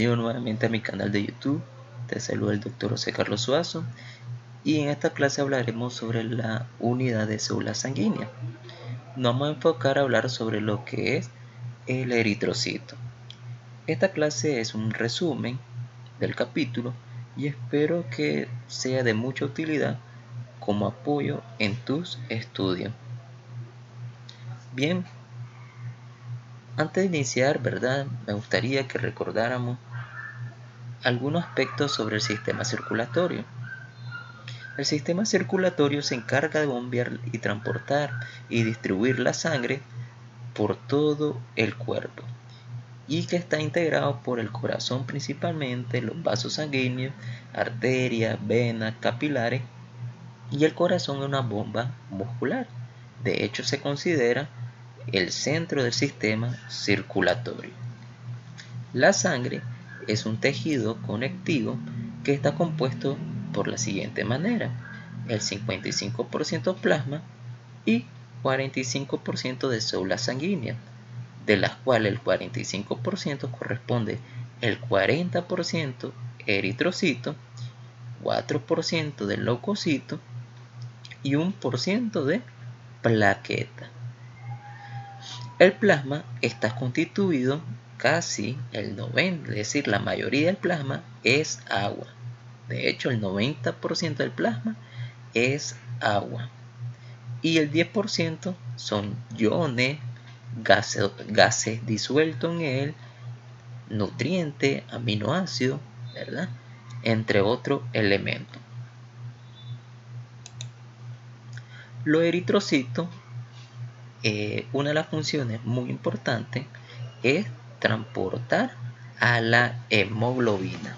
Bienvenido nuevamente a mi canal de YouTube. Te saluda el Dr. José Carlos Suazo y en esta clase hablaremos sobre la unidad de célula sanguínea. Nos vamos a enfocar a hablar sobre lo que es el eritrocito. Esta clase es un resumen del capítulo y espero que sea de mucha utilidad como apoyo en tus estudios. Bien, antes de iniciar, ¿verdad? Me gustaría que recordáramos algunos aspectos sobre el sistema circulatorio. El sistema circulatorio se encarga de bombear y transportar y distribuir la sangre por todo el cuerpo y que está integrado por el corazón principalmente, los vasos sanguíneos, arterias, venas, capilares y el corazón es una bomba muscular. De hecho, se considera el centro del sistema circulatorio. La sangre es un tejido conectivo que está compuesto por la siguiente manera: el 55% plasma y 45% de células sanguíneas, de las cuales el 45% corresponde el 40% eritrocito, 4% de leucocito y 1% de plaqueta. El plasma está constituido casi el 90%, es decir, la mayoría del plasma es agua. De hecho, el 90% del plasma es agua. Y el 10% son iones, gases disueltos en él, nutrientes, aminoácidos, ¿verdad? Entre otros elementos. Los eritrocitos, una de las funciones muy importantes es transportar a la hemoglobina,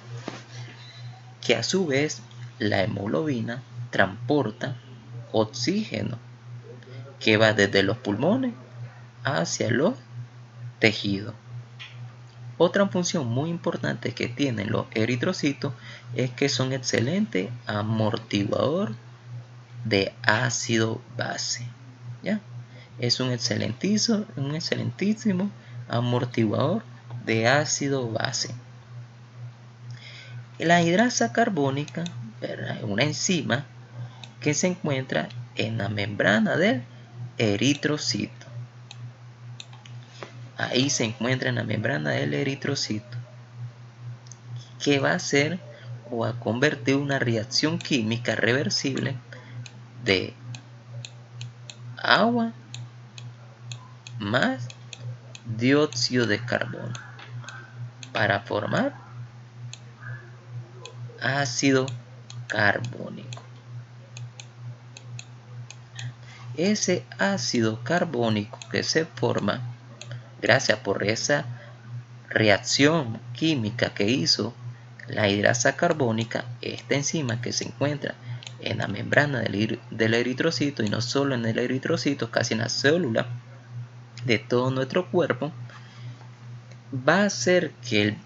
que a su vez la hemoglobina transporta oxígeno que va desde los pulmones hacia los tejidos. Otra función muy importante que tienen los eritrocitos es que son excelentes amortiguador de ácido base. ¿Ya? Es un excelentísimo amortiguador de ácido base. La hidrasa carbónica, ¿verdad?, es una enzima que se encuentra en la membrana del eritrocito. Ahí se encuentra en la membrana del eritrocito, que va a hacer o a convertir una reacción química reversible de agua más dióxido de carbono para formar ácido carbónico. Ese ácido carbónico que se forma gracias por esa reacción química que hizo la hidrasa carbónica, esta enzima que se encuentra en la membrana del eritrocito, y no solo en el eritrocito, casi en la célula de todo nuestro cuerpo, va a hacer que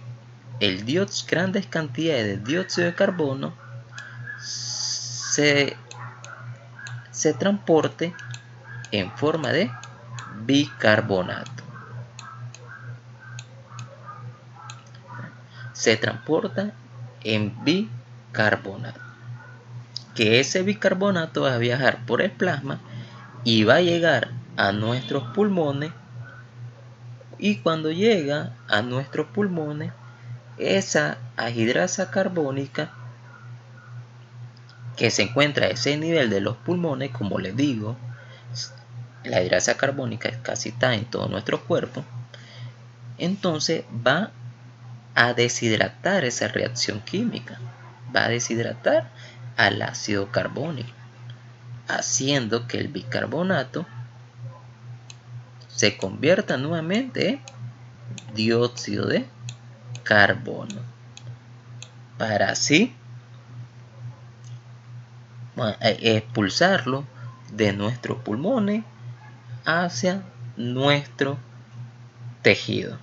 grandes cantidades de dióxido de carbono se transporte en forma de bicarbonato. Se transporta en bicarbonato, que ese bicarbonato va a viajar por el plasma y va a llegar a nuestros pulmones, y cuando llega a nuestros pulmones, esa anhidrasa carbónica que se encuentra a ese nivel de los pulmones, como les digo, la hidrasa carbónica casi está en todo nuestro cuerpo, entonces va a deshidratar esa reacción química, va a deshidratar al ácido carbónico, haciendo que el bicarbonato se convierta nuevamente en dióxido de carbono, para así expulsarlo de nuestros pulmones hacia nuestro tejido,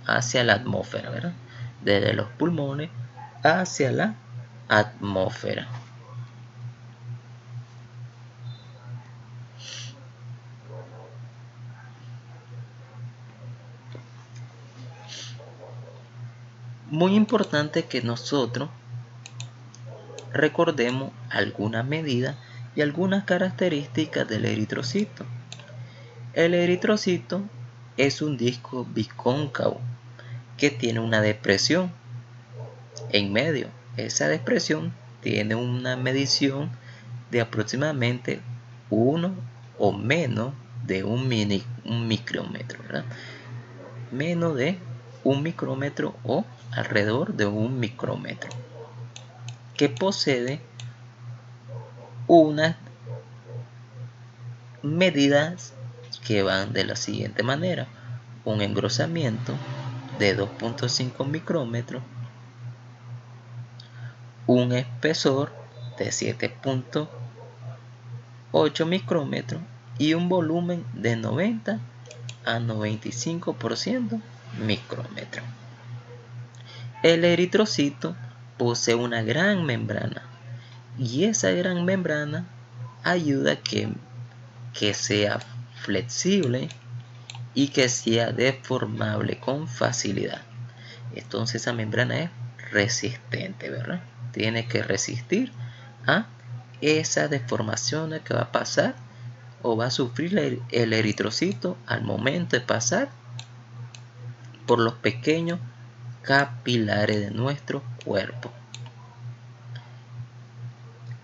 hacia la atmósfera, ¿verdad? Desde los pulmones hacia la atmósfera. Muy importante que nosotros recordemos algunas medidas y algunas características del eritrocito. El eritrocito es un disco bicóncavo que tiene una depresión en medio. Esa depresión tiene una medición de aproximadamente 1 o menos de un micrómetro, ¿verdad? Menos de un micrómetro o alrededor de un micrómetro, que posee unas medidas que van de la siguiente manera: un engrosamiento de 2.5 micrómetros, un espesor de 7.8 micrómetros y un volumen de 90 a 95% micrómetro. El eritrocito posee una gran membrana y esa gran membrana ayuda a que sea flexible y que sea deformable con facilidad. Entonces esa membrana es resistente, ¿verdad? Tiene que resistir a esas deformaciones que va a pasar o va a sufrir el eritrocito al momento de pasar por los pequeños capilares de nuestro cuerpo.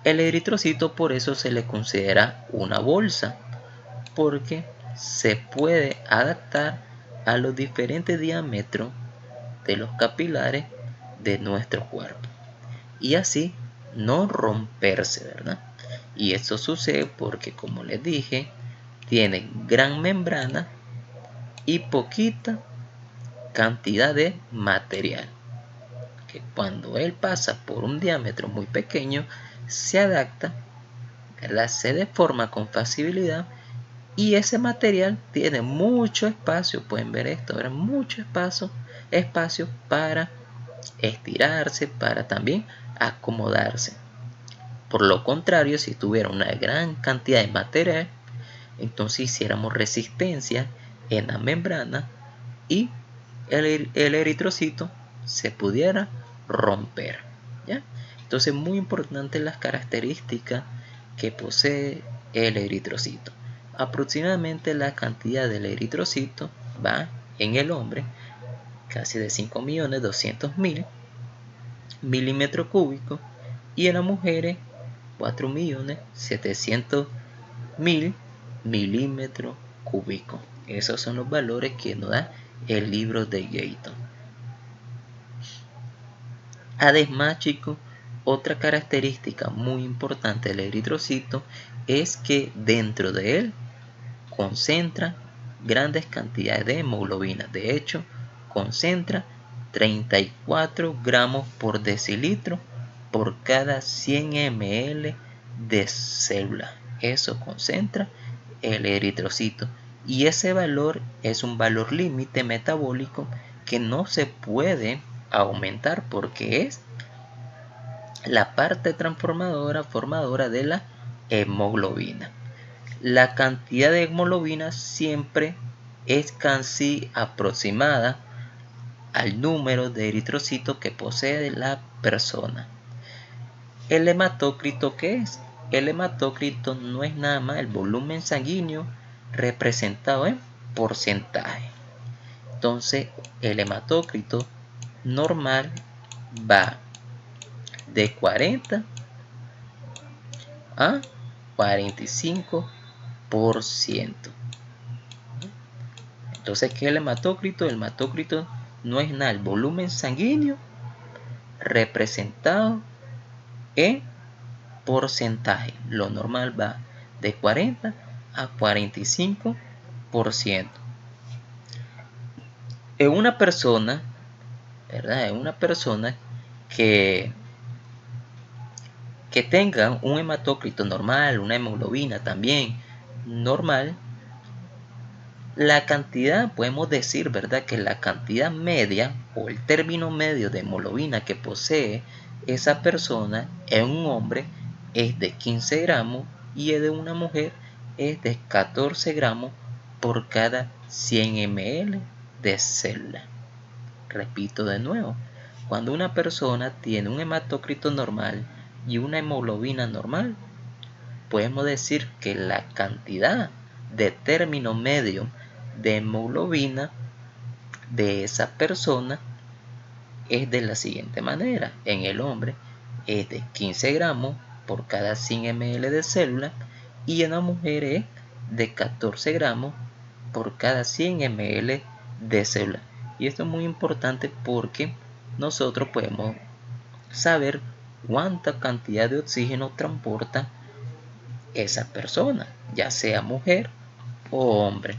El eritrocito por eso se le considera una bolsa, porque se puede adaptar a los diferentes diámetros de los capilares de nuestro cuerpo y así no romperse, ¿verdad? Y esto sucede porque, como les dije, tiene gran membrana y poquita cantidad de material, que cuando él pasa por un diámetro muy pequeño se adapta, ¿verdad? Se deforma con facilidad y ese material tiene mucho espacio. Pueden ver esto, ¿verdad? Mucho espacio para estirarse, para también acomodarse. Por lo contrario, si tuviera una gran cantidad de material, entonces hiciéramos resistencia en la membrana y el eritrocito se pudiera romper, ¿ya? Entonces, muy importante las características que posee el eritrocito. Aproximadamente la cantidad del eritrocito va en el hombre casi de 5.200.000 milímetros cúbicos y en las mujeres 4.700.000 milímetros cúbicos. Esos son los valores que nos da el libro de Guyton. Además, chicos, otra característica muy importante del eritrocito es que dentro de él concentra grandes cantidades de hemoglobina. De hecho, concentra 34 gramos por decilitro por cada 100 ml de célula. Eso concentra el eritrocito. Y ese valor es un valor límite metabólico que no se puede aumentar porque es la parte formadora de la hemoglobina. La cantidad de hemoglobina siempre es casi aproximada al número de eritrocitos que posee la persona. ¿El hematócrito qué es? El hematócrito no es nada más el volumen sanguíneo representado en porcentaje. Entonces, el hematócrito normal va de 40 a 45%. Entonces, ¿qué es el hematócrito? El hematócrito no es nada el volumen sanguíneo representado en porcentaje. Lo normal va de 40 a 45%. En una persona, ¿verdad? En una persona que tenga un hematócrito normal, una hemoglobina también normal, la cantidad, podemos decir, ¿verdad?, que la cantidad media o el término medio de hemoglobina que posee esa persona en un hombre es de 15 gramos y de una mujer es de 14 gramos por cada 100 ml de célula. Repito de nuevo, cuando una persona tiene un hematocrito normal y una hemoglobina normal, podemos decir que la cantidad de término medio de hemoglobina de esa persona es de la siguiente manera. En el hombre es de 15 gramos por cada 100 ml de célula y en la mujer es de 14 gramos por cada 100 ml de célula. Y esto es muy importante porque nosotros podemos saber cuánta cantidad de oxígeno transporta esa persona, ya sea mujer o hombre.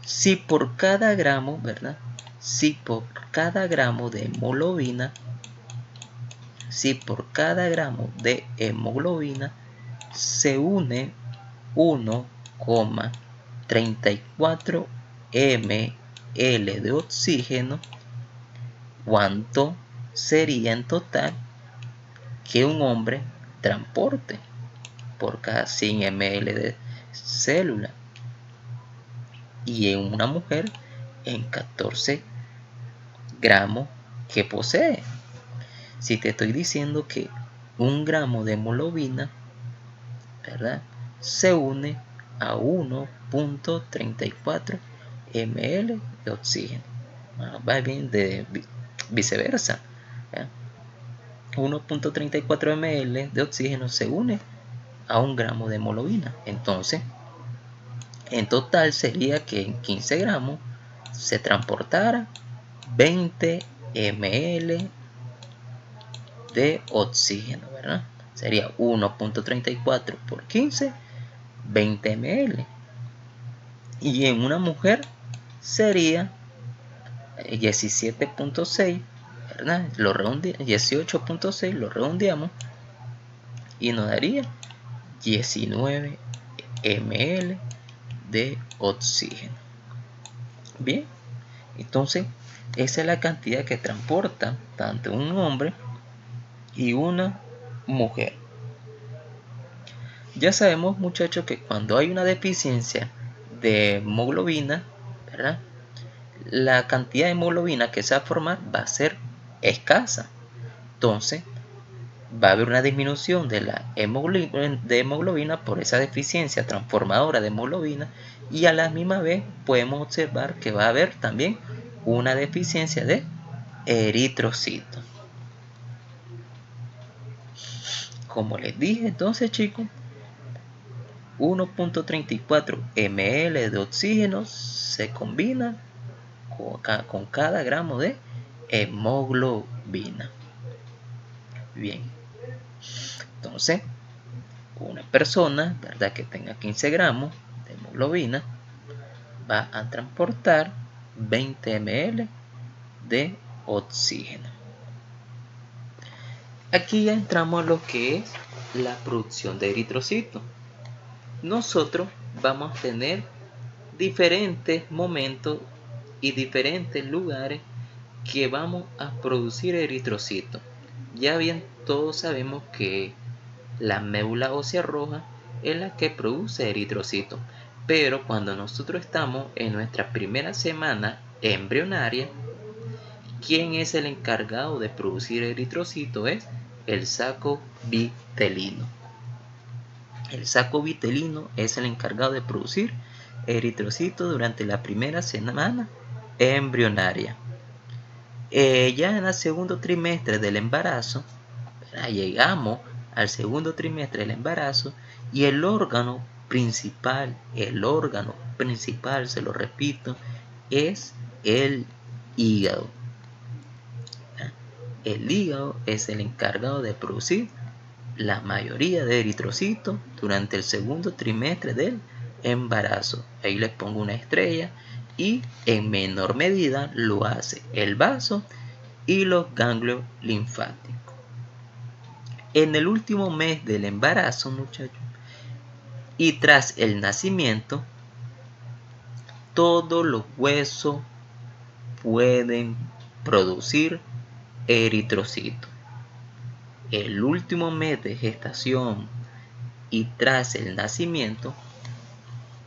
Si por cada gramo, ¿verdad? Si por cada gramo de hemoglobina, se une 1,34 ml de oxígeno, ¿cuánto sería en total que un hombre transporte por cada 100 ml de célula? Y en una mujer en 14 gramos que posee. Si te estoy diciendo que un gramo de hemoglobina, ¿verdad?, se une a 1,34 ml de oxígeno. Va bien de viceversa. 1,34 ml de oxígeno se une a un gramo de hemoglobina. Entonces, en total sería que en 15 gramos se transportara 20 ml de oxígeno, ¿verdad? Sería 1,34 por 15, 20 ml. Y en una mujer sería 17,6, ¿verdad? 18,6 lo redondeamos y nos daría 19 ml de oxígeno. Bien, entonces esa es la cantidad que transporta tanto un hombre y una mujer. Ya sabemos, muchachos, que cuando hay una deficiencia de hemoglobina, ¿verdad?, la cantidad de hemoglobina que se va a formar va a ser escasa. Entonces va a haber una disminución de la hemoglobina por esa deficiencia transformadora de hemoglobina, y a la misma vez podemos observar que va a haber también una deficiencia de eritrocitos. Como les dije, entonces, chicos, 1,34 ml de oxígeno se combina con cada gramo de hemoglobina. Bien, entonces una persona, ¿verdad?, que tenga 15 gramos de hemoglobina va a transportar 20 ml de oxígeno. Aquí ya entramos a lo que es la producción de eritrocitos. Nosotros vamos a tener diferentes momentos y diferentes lugares que vamos a producir eritrocitos. Ya bien, todos sabemos que la médula ósea roja es la que produce eritrocitos, pero cuando nosotros estamos en nuestra primera semana embrionaria, ¿quién es el encargado de producir eritrocitos? Es el saco vitelino. El saco vitelino es el encargado de producir eritrocitos durante la primera semana embrionaria. Ya en el segundo trimestre del embarazo, llegamos al segundo trimestre del embarazo y el órgano principal, se lo repito, es el hígado. El hígado es el encargado de producir la mayoría de eritrocitos durante el segundo trimestre del embarazo. Ahí les pongo una estrella, y en menor medida lo hace el vaso y los ganglios linfáticos. En el último mes del embarazo, muchachos, y tras el nacimiento, todos los huesos pueden producir eritrocitos. El último mes de gestación y tras el nacimiento,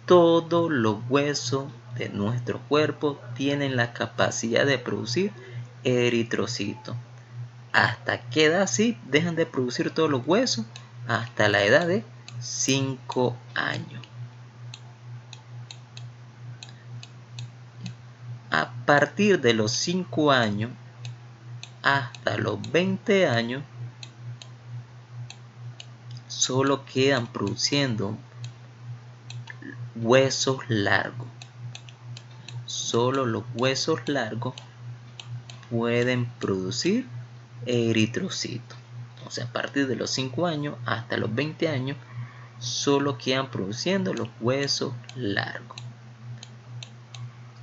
todos los huesos de nuestro cuerpo tienen la capacidad de producir eritrocitos. ¿Hasta qué edad sí dejan de producir todos los huesos? Hasta la edad de 5 años. A partir de los 5 años hasta los 20 años, solo quedan produciendo huesos largos. Solo los huesos largos pueden producir eritrocitos. Entonces, a partir de los 5 años hasta los 20 años, solo quedan produciendo los huesos largos.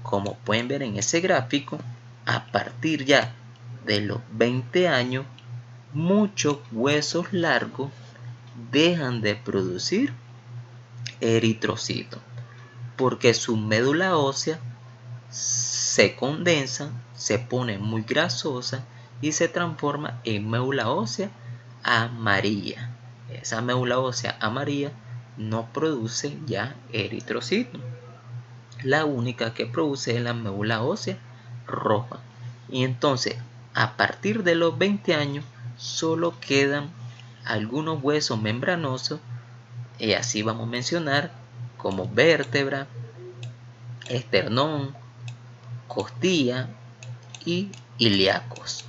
Como pueden ver en ese gráfico, a partir ya de los 20 años, muchos huesos largos dejan de producir eritrocitos porque su médula ósea se condensa, se pone muy grasosa y se transforma en médula ósea amarilla. Esa médula ósea amarilla no produce ya eritrocitos. La única que produce es la médula ósea roja. Y entonces, a partir de los 20 años, solo quedan algunos huesos membranosos, y así vamos a mencionar, como vértebra, esternón, costilla y ilíacos.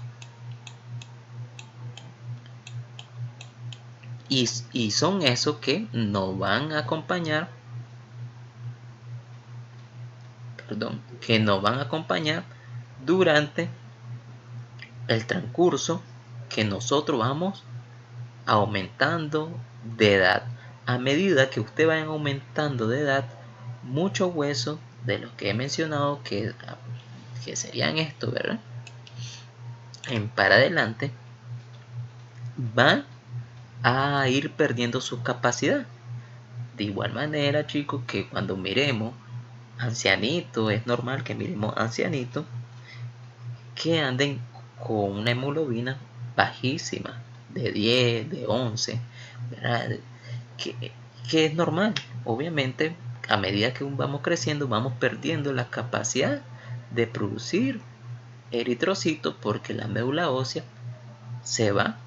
Y son esos que nos van a acompañar, durante el transcurso que nosotros vamos aumentando de edad. A medida que ustedes vayan aumentando de edad, muchos huesos de los que he mencionado que serían estos, ¿verdad? En para adelante van a ir perdiendo su capacidad. De igual manera, chicos, que cuando miremos ancianitos, es normal que miremos ancianitos que anden con una hemoglobina bajísima, de 10, de 11, ¿verdad? Que es normal. Obviamente, a medida que vamos creciendo, vamos perdiendo la capacidad de producir eritrocitos porque la médula ósea se va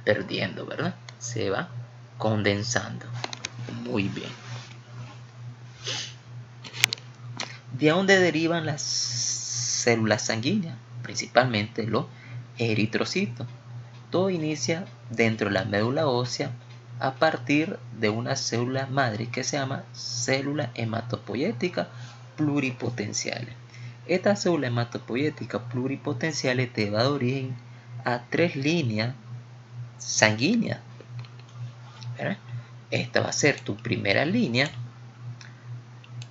perdiendo, ¿verdad? Se va condensando. Muy bien. ¿De dónde derivan las células sanguíneas? Principalmente los eritrocitos. Todo inicia dentro de la médula ósea a partir de una célula madre que se llama célula hematopoyética pluripotencial. Esta célula hematopoyética pluripotencial te va a dar origen a 3 líneas sanguíneas, ¿verdad? Esta va a ser tu primera línea,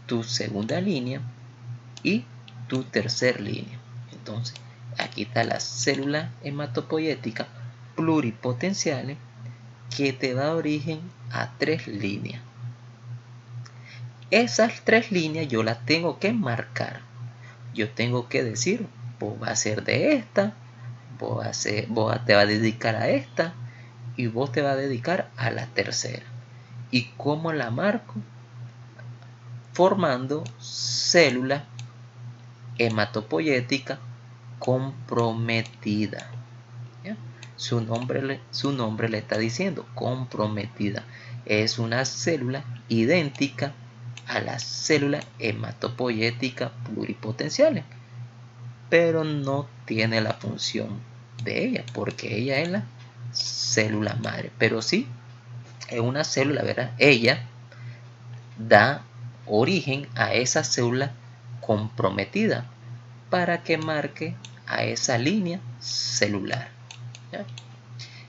tu segunda línea y tu tercera línea. Entonces, aquí está la célula hematopoyética pluripotencial que te da origen a 3 líneas. Esas 3 líneas yo las tengo que marcar. Yo tengo que decir, vos vas a ser de esta, vos te vas a dedicar a esta y vos te vas a dedicar a la tercera. ¿Y cómo la marco? Formando células hematopoyética comprometida. ¿Ya? Su nombre le está diciendo comprometida. Es una célula idéntica a la célula hematopoyética pluripotencial, pero no tiene la función de ella porque ella es la célula madre, pero sí es una célula, ¿verdad? Ella da origen a esa célula comprometida para que marque a esa línea celular. ¿Ya?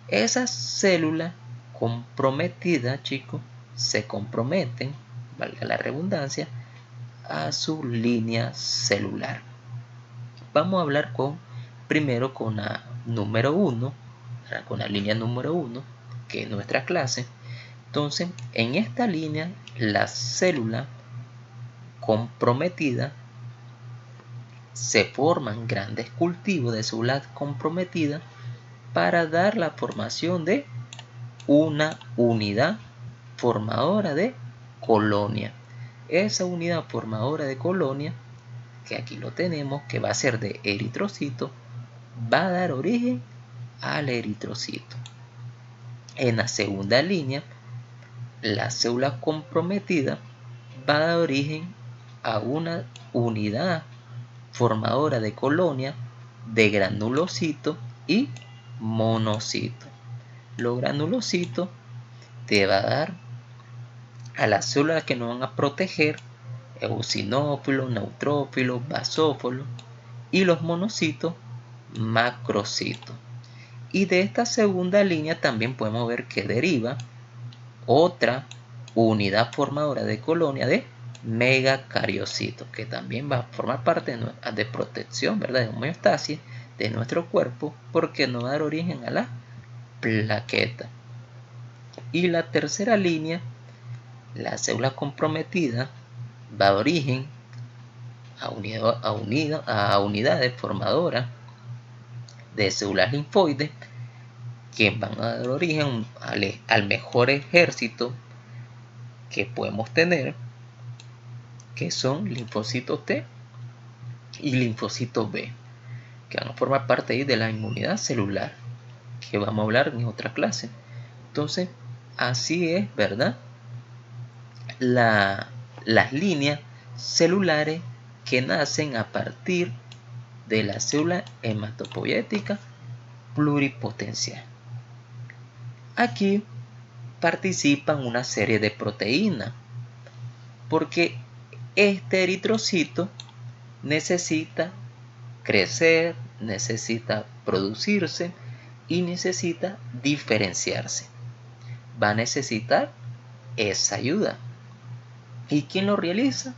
Esas células comprometidas, chicos, se comprometen, valga la redundancia, a su línea celular. Vamos a hablar primero con la número 1, con la línea número 1, que es nuestra clase. Entonces, en esta línea, la célula comprometida se forman grandes cultivos de células comprometidas para dar la formación de una unidad formadora de colonia. Esa unidad formadora de colonia, que aquí lo tenemos, que va a ser de eritrocitos, va a dar origen al eritrocito. En la segunda línea, la célula comprometida va a dar origen a una unidad formadora de colonia de granulocitos y monocitos. Los granulocitos te va a dar a las células que nos van a proteger, eosinófilos, neutrófilos, basófilos, y los monocitos, macrocitos. Y de esta segunda línea también podemos ver que deriva otra unidad formadora de colonia de megacariocitos, que también va a formar parte de protección, ¿verdad?, de homeostasis de nuestro cuerpo, porque nos va a dar origen a la plaqueta. Y la tercera línea, la célula comprometida, va a dar origen a unidades formadoras de células linfoides, que van a dar origen al mejor ejército que podemos tener, que son linfocitos T y linfocitos B, que van a formar parte ahí de la inmunidad celular, que vamos a hablar en otra clase. Entonces, así es, ¿verdad?, las líneas celulares que nacen a partir de la célula hematopoyética pluripotencial. Aquí participan una serie de proteínas, porque este eritrocito necesita crecer, necesita producirse y necesita diferenciarse. Va a necesitar esa ayuda. ¿Y quién lo realiza?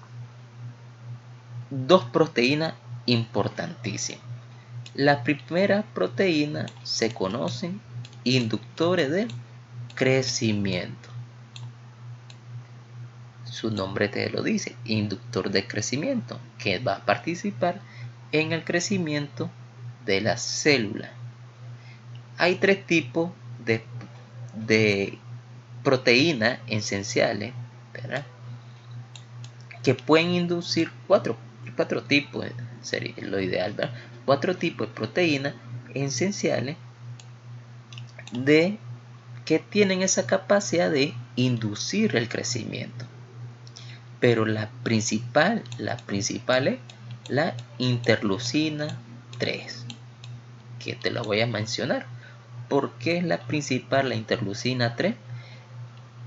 Dos proteínas importantísimas. La primera proteína se conocen inductores de crecimiento. Su nombre te lo dice, inductor de crecimiento, que va a participar en el crecimiento de la célula. Hay tres tipos de proteínas esenciales, ¿verdad?, que pueden inducir cuatro tipos, sería lo ideal, ¿verdad? 4 tipos de proteínas esenciales que tienen esa capacidad de inducir el crecimiento. Pero la principal es la interleucina 3, que te la voy a mencionar. ¿Por qué es la principal la interleucina 3?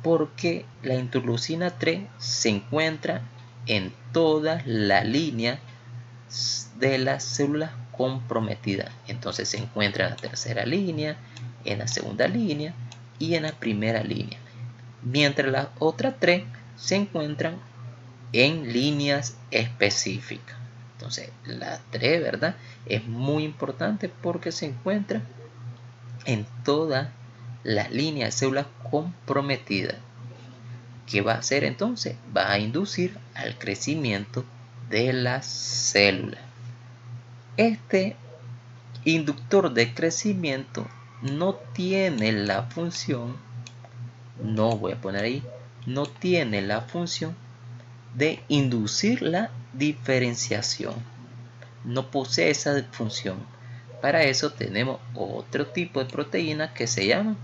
Porque la interleucina 3 se encuentra en toda la línea de las células comprometidas. Entonces se encuentra en la tercera línea, en la segunda línea y en la primera línea. Mientras las otras 3 se encuentran en líneas específicas. Entonces la 3, ¿verdad?, es muy importante porque se encuentra en toda la línea de células comprometidas. ¿Qué va a hacer entonces? Va a inducir al crecimiento de la célula. Este inductor de crecimiento no tiene la función, no tiene la función de inducir la diferenciación. No posee esa función. Para eso tenemos otro tipo de proteínas que se llaman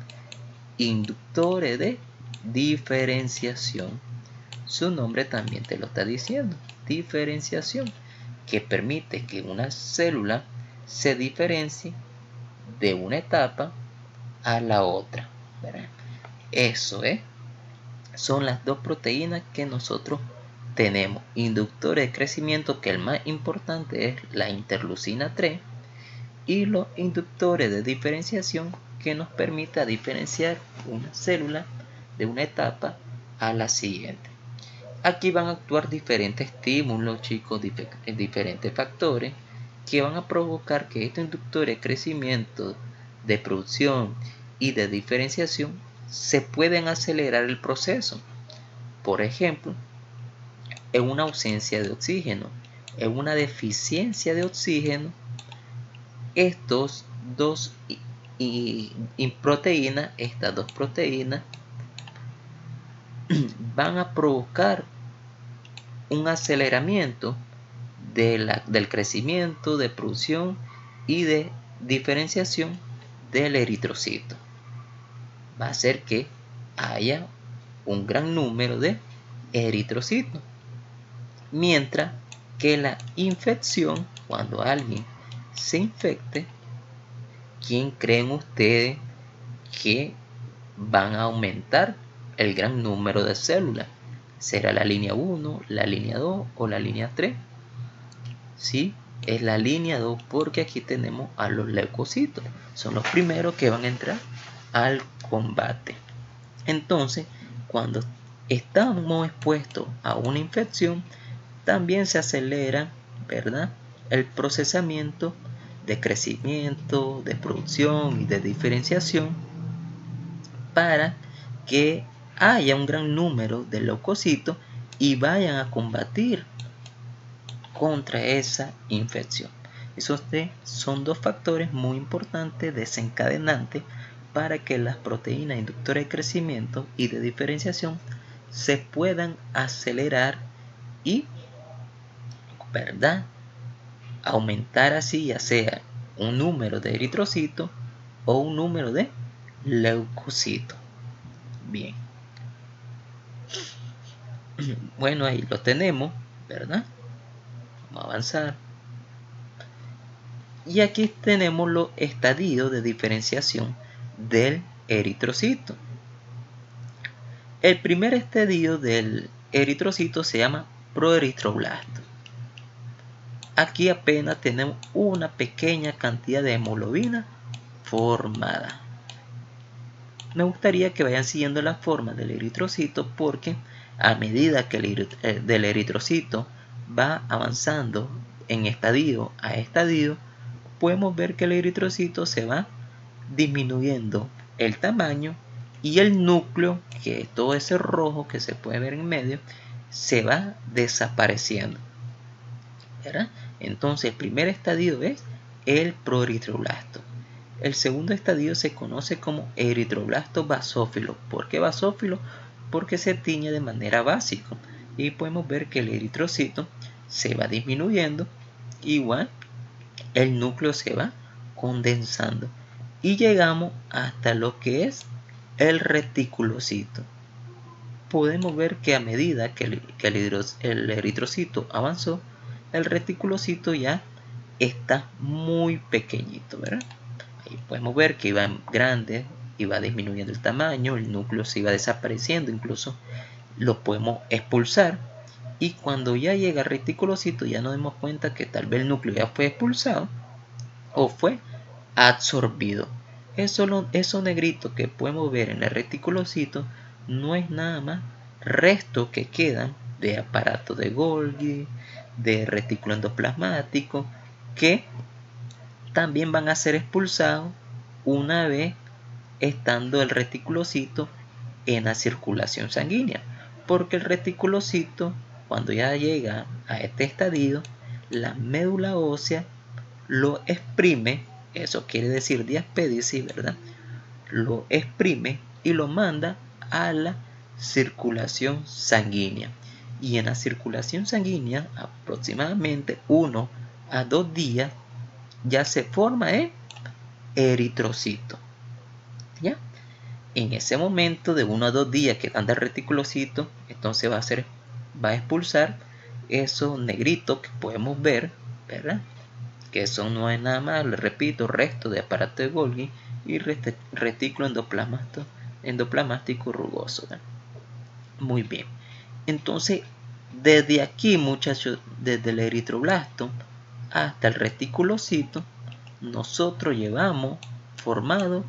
inductores de diferenciación. Su nombre también te lo está diciendo, diferenciación, que permite que una célula se diferencie de una etapa a la otra, ¿verdad? Eso son las dos proteínas que nosotros tenemos. Inductores de crecimiento, que el más importante es la interleucina 3, y los inductores de diferenciación, que nos permite diferenciar una célula de una etapa a la siguiente. Aquí van a actuar diferentes estímulos, chicos, diferentes factores que van a provocar que estos inductores de crecimiento, de producción y de diferenciación se pueden acelerar el proceso. Por ejemplo, en una ausencia de oxígeno, en una deficiencia de oxígeno, estos dos proteínas, estas dos proteínas van a provocar un aceleramiento del crecimiento, de producción y de diferenciación del eritrocito. Va a hacer que haya un gran número de eritrocitos. Mientras que la infección, cuando alguien se infecte, ¿quién creen ustedes que van a aumentar el gran número de células? ¿Será la línea 1, la línea 2 o la línea 3? Sí, es la línea 2 porque aquí tenemos a los leucocitos. Son los primeros que van a entrar al combate. Entonces, cuando estamos expuestos a una infección, también se acelera, ¿verdad?, el procesamiento de crecimiento, de producción y de diferenciación para que haya un gran número de leucocitos y vayan a combatir contra esa infección. Esos son dos factores muy importantes desencadenantes para que las proteínas inductoras de crecimiento y de diferenciación se puedan acelerar y, ¿verdad?, aumentar así ya sea un número de eritrocitos o un número de leucocitos. Bien. Bueno, ahí lo tenemos, ¿verdad? Vamos a avanzar. Y aquí tenemos los estadios de diferenciación del eritrocito. El primer estadio del eritrocito se llama proeritroblasto. Aquí apenas tenemos una pequeña cantidad de hemoglobina formada. Me gustaría que vayan siguiendo la forma del eritrocito porque a medida que el eritrocito va avanzando en estadio a estadio, podemos ver que el eritrocito se va disminuyendo el tamaño y el núcleo, que es todo ese rojo que se puede ver en medio, se va desapareciendo, ¿verdad? Entonces el primer estadio es el proeritroblasto. El segundo estadio se conoce como eritroblasto basófilo. ¿Por qué basófilo? Porque se tiñe de manera básica y podemos ver que el eritrocito se va disminuyendo, igual el núcleo se va condensando y llegamos hasta lo que es el reticulocito. Podemos ver que a medida que el eritrocito avanzó, el reticulocito ya está muy pequeñito, ¿verdad? Ahí podemos ver que iba grande, iba disminuyendo el tamaño, el núcleo se iba desapareciendo, incluso lo podemos expulsar. Y cuando ya llega el reticulocito, ya nos damos cuenta que tal vez el núcleo ya fue expulsado o fue absorbido. Eso negrito que podemos ver en el reticulocito no es nada más restos que quedan de aparato de Golgi, de retículo endoplasmático, que también van a ser expulsados una vez estando el reticulocito en la circulación sanguínea, porque el reticulocito, cuando ya llega a este estadio, la médula ósea lo exprime, eso quiere decir diapédisis, ¿verdad? Lo exprime y lo manda a la circulación sanguínea. Y en la circulación sanguínea, aproximadamente 1 a 2 días, ya se forma el eritrocito. ¿Ya? En ese momento de 1 a 2 días que anda el reticulocito, entonces va a expulsar esos negritos que podemos ver, ¿verdad? Que eso no es nada más, les repito, resto de aparato de Golgi y retículo endoplasmático rugoso, ¿verdad? Muy bien. Entonces, desde aquí, muchachos, desde el eritroblasto hasta el reticulocito, nosotros llevamos formado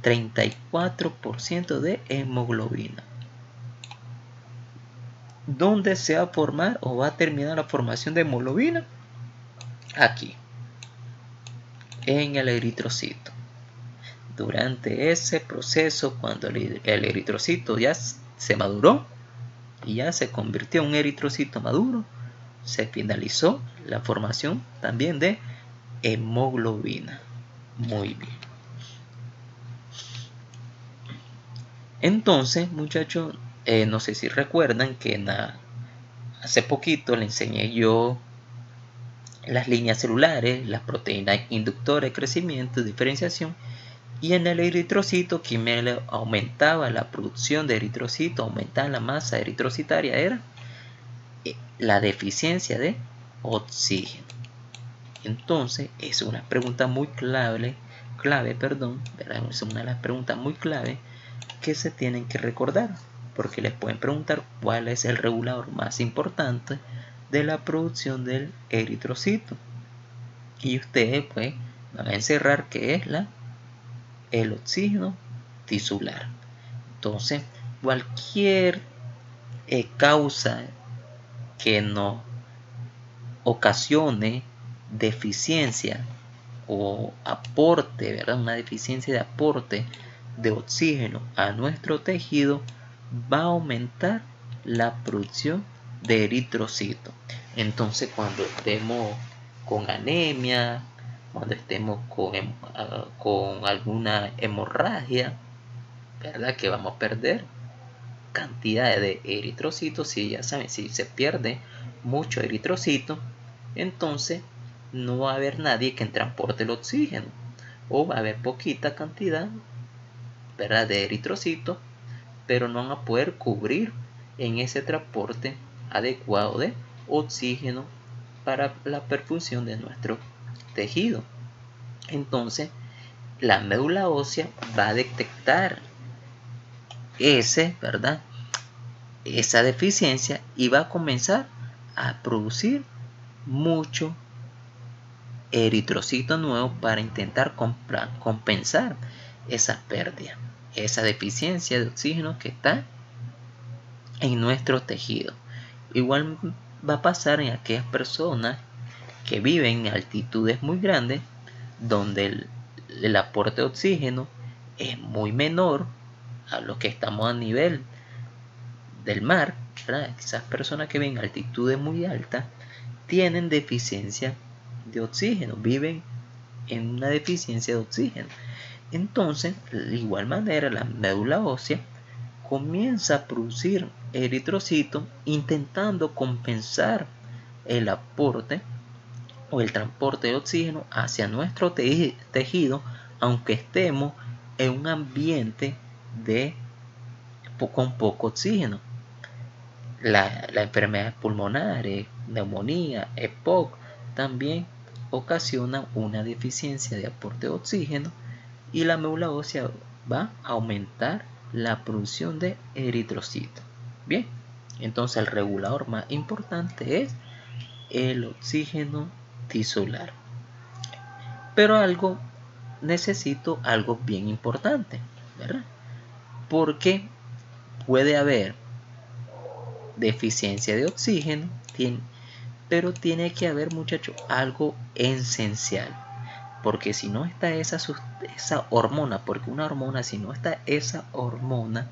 34% de hemoglobina. ¿Dónde se va a formar o va a terminar la formación de hemoglobina? Aquí, en el eritrocito. Durante ese proceso, cuando el eritrocito ya se maduró y ya se convirtió en un eritrocito maduro, se finalizó la formación también de hemoglobina. Muy bien. Entonces, muchachos, no sé si recuerdan que hace poquito le enseñé yo las líneas celulares, las proteínas inductoras de crecimiento y diferenciación. Y en el eritrocito, que me aumentaba la producción de eritrocito, aumentaba la masa eritrocitaria, era la deficiencia de oxígeno. Entonces, es una pregunta muy clave, ¿verdad? Es una de las preguntas muy clave que se tienen que recordar, porque les pueden preguntar cuál es el regulador más importante de la producción del eritrocito. Y ustedes pues van a encerrar que es el oxígeno tisular. Entonces, cualquier causa que nos ocasione deficiencia o aporte, ¿verdad? Una deficiencia de aporte de oxígeno a nuestro tejido va a aumentar la producción de eritrocitos. Entonces, cuando estemos con anemia, cuando estemos con alguna hemorragia, ¿verdad? Que vamos a perder cantidad de eritrocitos. Si ya saben, si se pierde mucho eritrocito, entonces no va a haber nadie que transporte el oxígeno, o va a haber poquita cantidad, ¿verdad?, de eritrocitos, pero no van a poder cubrir en ese transporte adecuado de oxígeno para la perfusión de nuestro tejido. Entonces, la médula ósea va a detectar ¿verdad?, esa deficiencia y va a comenzar a producir mucho eritrocito nuevo para intentar compensar esa pérdida, esa deficiencia de oxígeno que está en nuestro tejido. Igual va a pasar en aquellas personas que viven en altitudes muy grandes, donde el aporte de oxígeno es muy menor a lo que estamos a nivel del mar, ¿verdad? Esas personas que viven en altitudes muy altas tienen deficiencia de oxígeno, viven en una deficiencia de oxígeno. Entonces, de igual manera, la médula ósea comienza a producir eritrocitos intentando compensar el aporte o el transporte de oxígeno hacia nuestro tejido, aunque estemos en un ambiente con poco oxígeno. La enfermedad pulmonar, neumonía, EPOC, también ocasiona una deficiencia de aporte de oxígeno, y la médula ósea va a aumentar la producción de eritrocitos. Bien, entonces el regulador más importante es el oxígeno tisular. Pero necesito algo bien importante, ¿verdad? Porque puede haber deficiencia de oxígeno, pero tiene que haber, muchachos, algo esencial. Porque si no está esa hormona, porque una hormona, si no está esa hormona,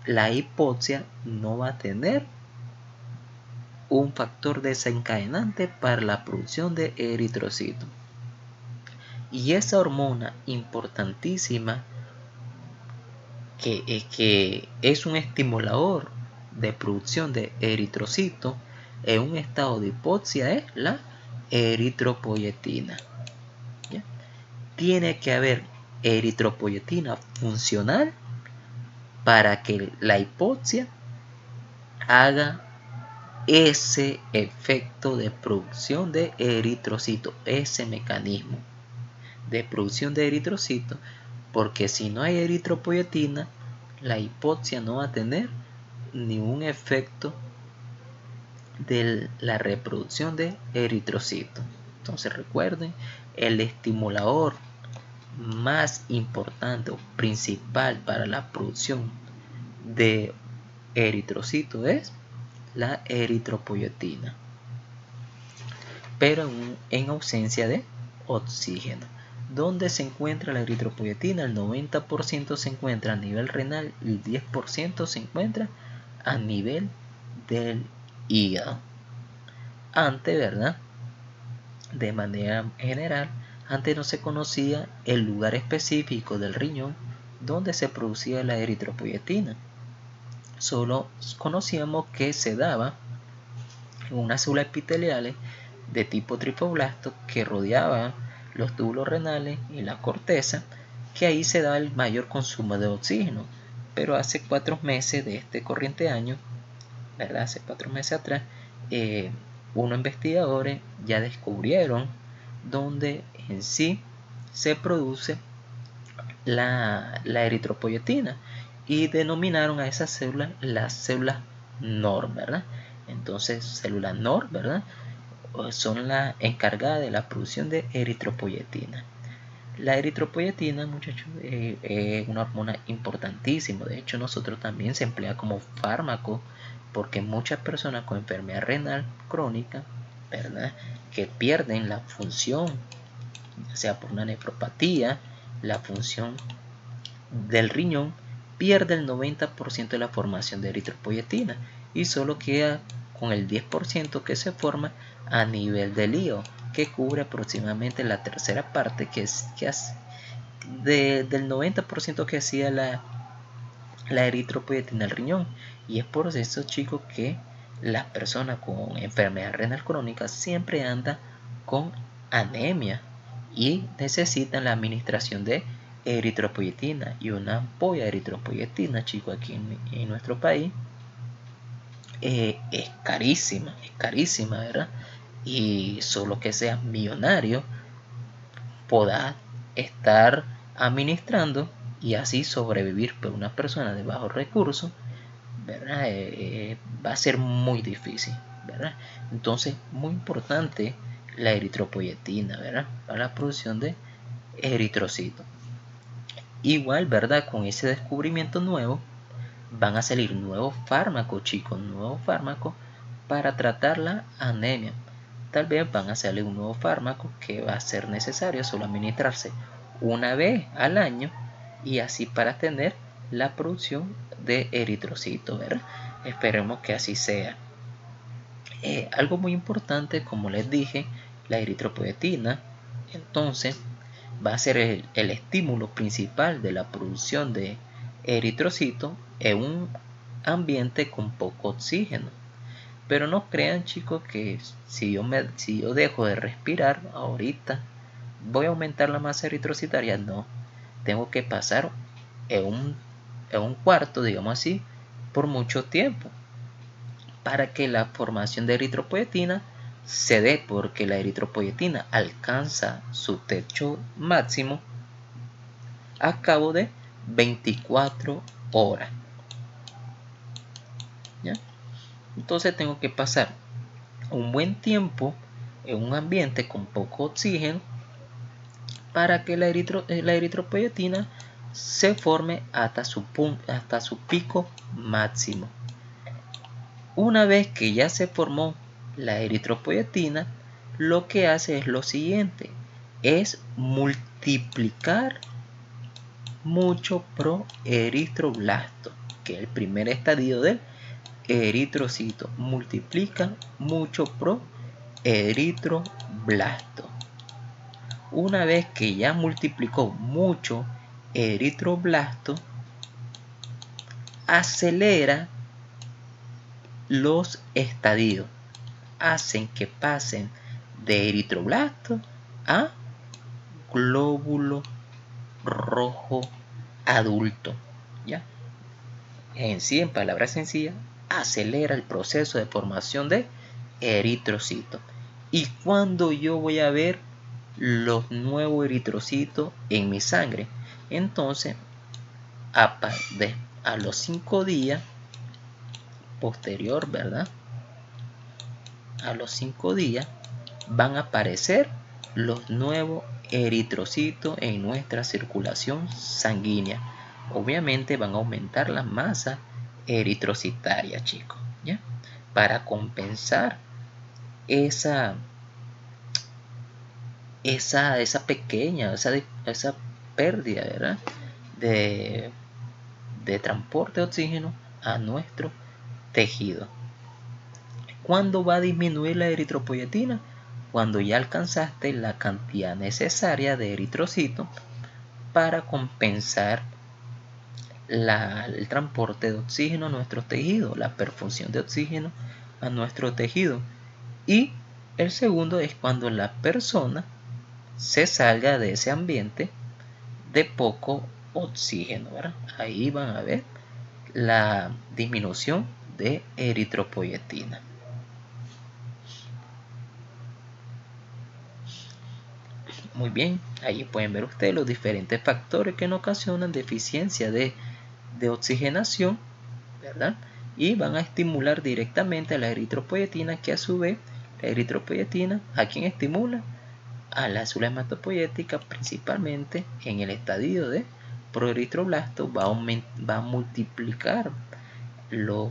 la hipoxia no va a tener un factor desencadenante para la producción de eritrocitos. Y esa hormona importantísima, que es un estimulador de producción de eritrocitos en un estado de hipoxia, es la eritropoyetina. ¿Ya? Tiene que haber eritropoyetina funcional para que la hipoxia haga ese efecto de producción de eritrocitos, ese mecanismo de producción de eritrocitos, porque si no hay eritropoyetina, la hipoxia no va a tener ningún efecto de la reproducción de eritrocitos. Entonces recuerden, el estimulador más importante o principal para la producción de eritrocitos es la eritropoyetina, pero en ausencia de oxígeno. ¿Dónde se encuentra la eritropoyetina? El 90% se encuentra a nivel renal y el 10% se encuentra a nivel del hígado. Antes, ¿verdad?, de manera general, antes no se conocía el lugar específico del riñón donde se producía la eritropoyetina. Solo conocíamos que se daba en unas células epiteliales de tipo trifoblasto que rodeaban los túbulos renales y la corteza, que ahí se da el mayor consumo de oxígeno. Pero hace 4 meses de este corriente año, ¿verdad? Hace 4 meses atrás, unos investigadores ya descubrieron donde en sí se produce la eritropoyetina y denominaron a esas células las células NOR, ¿verdad? Entonces, células NOR, ¿verdad? Son las encargadas de la producción de eritropoyetina. La eritropoyetina, muchachos, es una hormona importantísima. De hecho, nosotros también se emplea como fármaco porque muchas personas con enfermedad renal crónica, ¿verdad?, que pierden la función, ya sea por una nefropatía, la función del riñón, pierde el 90% de la formación de eritropoyetina y solo queda con el 10% que se forma a nivel del hígado, que cubre aproximadamente la tercera parte del 90% que hacía la eritropoyetina del riñón. Y es por eso, chicos, que las personas con enfermedad renal crónica siempre andan con anemia y necesitan la administración de eritropoyetina. Y una ampolla de eritropoyetina, chicos, aquí en nuestro país es carísima, ¿verdad? Y solo que seas millonario podrás estar administrando y así sobrevivir. Pero una persona de bajos recursos, ¿verdad? Va a ser muy difícil, ¿verdad? Entonces, muy importante la eritropoyetina, ¿verdad?, para la producción de eritrocitos. Igual, ¿verdad?, con ese descubrimiento nuevo van a salir nuevos fármacos, chicos, nuevos fármacos para tratar la anemia. Tal vez van a salir un nuevo fármaco que va a ser necesario solo administrarse una vez al año y así para tener la producción de eritrocitos, ¿verdad? Esperemos que así sea. Algo muy importante, como les dije, la eritropoyetina, entonces, va a ser el estímulo principal de la producción de eritrocitos en un ambiente con poco oxígeno. Pero no crean, chicos, que si yo dejo de respirar ahorita, voy a aumentar la masa eritrocitaria. No, tengo que pasar en un cuarto, digamos así, por mucho tiempo para que la formación de eritropoyetina se dé, porque la eritropoyetina alcanza su techo máximo a cabo de 24 horas. ¿Ya? Entonces tengo que pasar un buen tiempo en un ambiente con poco oxígeno para que la eritropoyetina se forme hasta su pico máximo. Una vez que ya se formó la eritropoyetina, lo que hace es lo siguiente, es multiplicar mucho proeritroblasto, que es el primer estadio del eritrocito. Multiplica mucho proeritroblasto. Una vez que ya multiplicó mucho eritroblasto, acelera los estadios, hacen que pasen de eritroblasto a glóbulo rojo adulto. ¿Ya? En sí, en palabras sencillas, acelera el proceso de formación de eritrocitos. ¿Y cuando yo voy a ver los nuevos eritrocitos en mi sangre? Entonces, a los 5 días posterior, ¿verdad? A los 5 días van a aparecer los nuevos eritrocitos en nuestra circulación sanguínea. Obviamente van a aumentar la masa eritrocitaria, chicos, ¿ya? Para compensar esa pequeña, esa pérdida, ¿verdad?, de transporte de oxígeno a nuestro tejido. ¿Cuándo va a disminuir la eritropoyetina? Cuando ya alcanzaste la cantidad necesaria de eritrocitos para compensar el transporte de oxígeno a nuestro tejido, la perfusión de oxígeno a nuestro tejido. Y El segundo es cuando la persona se salga de ese ambiente de poco oxígeno, ¿verdad? Ahí van a ver la disminución de eritropoyetina. Muy bien, ahí pueden ver ustedes los diferentes factores que ocasionan deficiencia de oxigenación, ¿verdad? Y van a estimular directamente a la eritropoyetina, que a su vez la eritropoyetina, ¿a quién estimula? A la célula hematopoyética, principalmente en el estadio de proeritroblasto. Va a multiplicar los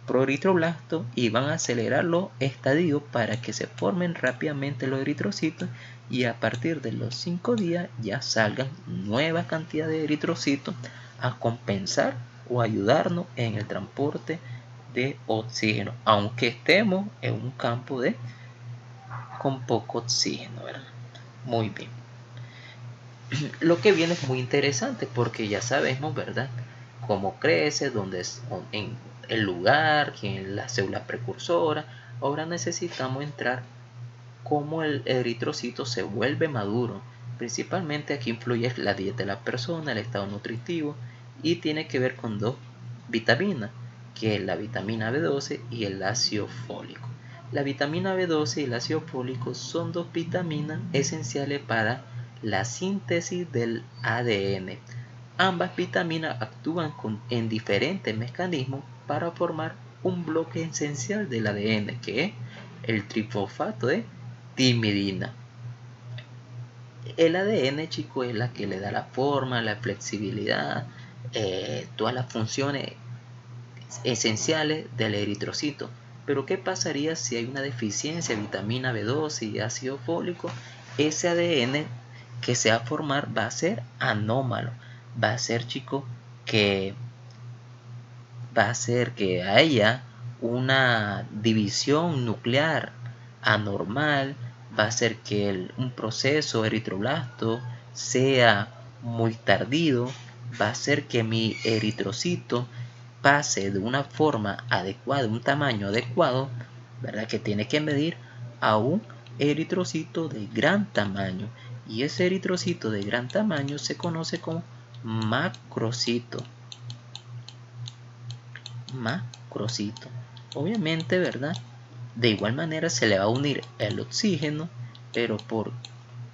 proeritroblastos y van a acelerar los estadios para que se formen rápidamente los eritrocitos, y a partir de los 5 días ya salgan nueva cantidad de eritrocitos a compensar o ayudarnos en el transporte de oxígeno, aunque estemos en un campo con poco oxígeno, ¿verdad? Muy bien. Lo que viene es muy interesante porque ya sabemos, ¿verdad?, cómo crece, dónde es en el lugar, quién es la célula precursora. Ahora necesitamos entrar cómo el eritrocito se vuelve maduro. Principalmente aquí influye la dieta de la persona, el estado nutritivo, y tiene que ver con dos vitaminas, que es la vitamina B12 y el ácido fólico. La vitamina B12 y el ácido fólico son dos vitaminas esenciales para la síntesis del ADN. Ambas vitaminas actúan en diferentes mecanismos para formar un bloque esencial del ADN, que es el trifosfato de timidina. El ADN, chico, es la que le da la forma, la flexibilidad, todas las funciones esenciales del eritrocito. Pero ¿qué pasaría si hay una deficiencia de vitamina B12 y ácido fólico? Ese ADN que se va a formar va a ser anómalo. Va a ser, chico, que va a hacer que haya una división nuclear anormal, va a hacer que un proceso eritroblasto sea muy tardío, va a hacer que mi eritrocito pase de una forma adecuada, un tamaño adecuado, ¿verdad?, que tiene que medir, a un eritrocito de gran tamaño. Y ese eritrocito de gran tamaño se conoce como macrocito. Macrocito. Obviamente, ¿verdad?, de igual manera se le va a unir el oxígeno, pero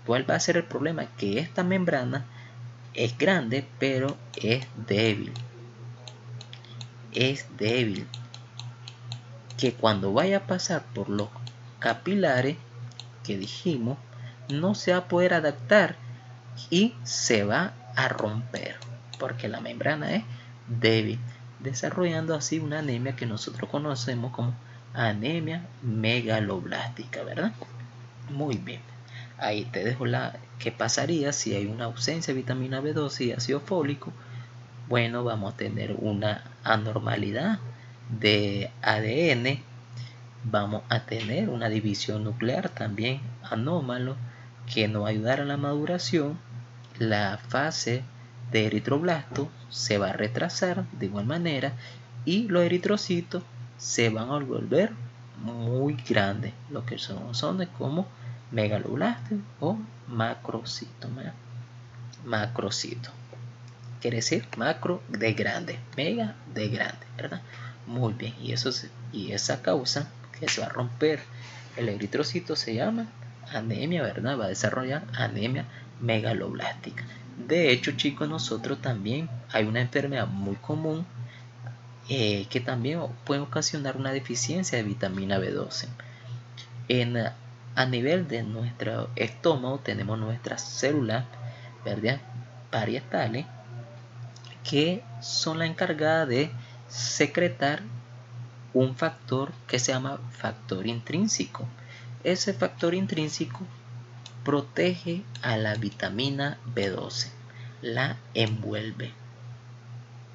¿cuál va a ser el problema? Que esta membrana es grande, pero es débil. Es débil. Que cuando vaya a pasar por los capilares que dijimos, no se va a poder adaptar y se va a romper, porque la membrana es débil, desarrollando así una anemia que nosotros conocemos como anemia megaloblástica, ¿verdad? Muy bien. Ahí te dejo qué pasaría si hay una ausencia de vitamina B12 y ácido fólico. Bueno, vamos a tener una anormalidad de ADN, vamos a tener una división nuclear también anómalo, que no va a ayudar a la maduración. La fase de eritroblasto se va a retrasar de igual manera, y los eritrocitos se van a volver muy grandes, lo que son como megaloblastos o macrocitos. Macrocito quiere decir macro de grande, mega de grande, ¿verdad? Muy bien, y esa causa que se va a romper el eritrocito se llama anemia, ¿verdad? Va a desarrollar anemia megaloblástica. De hecho, chicos, nosotros también hay una enfermedad muy común que también puede ocasionar una deficiencia de vitamina B12. A nivel de nuestro estómago tenemos nuestras células, ¿verdad?, parietales, que son las encargadas de secretar un factor que se llama factor intrínseco. Ese factor intrínseco protege a la vitamina B12, la envuelve,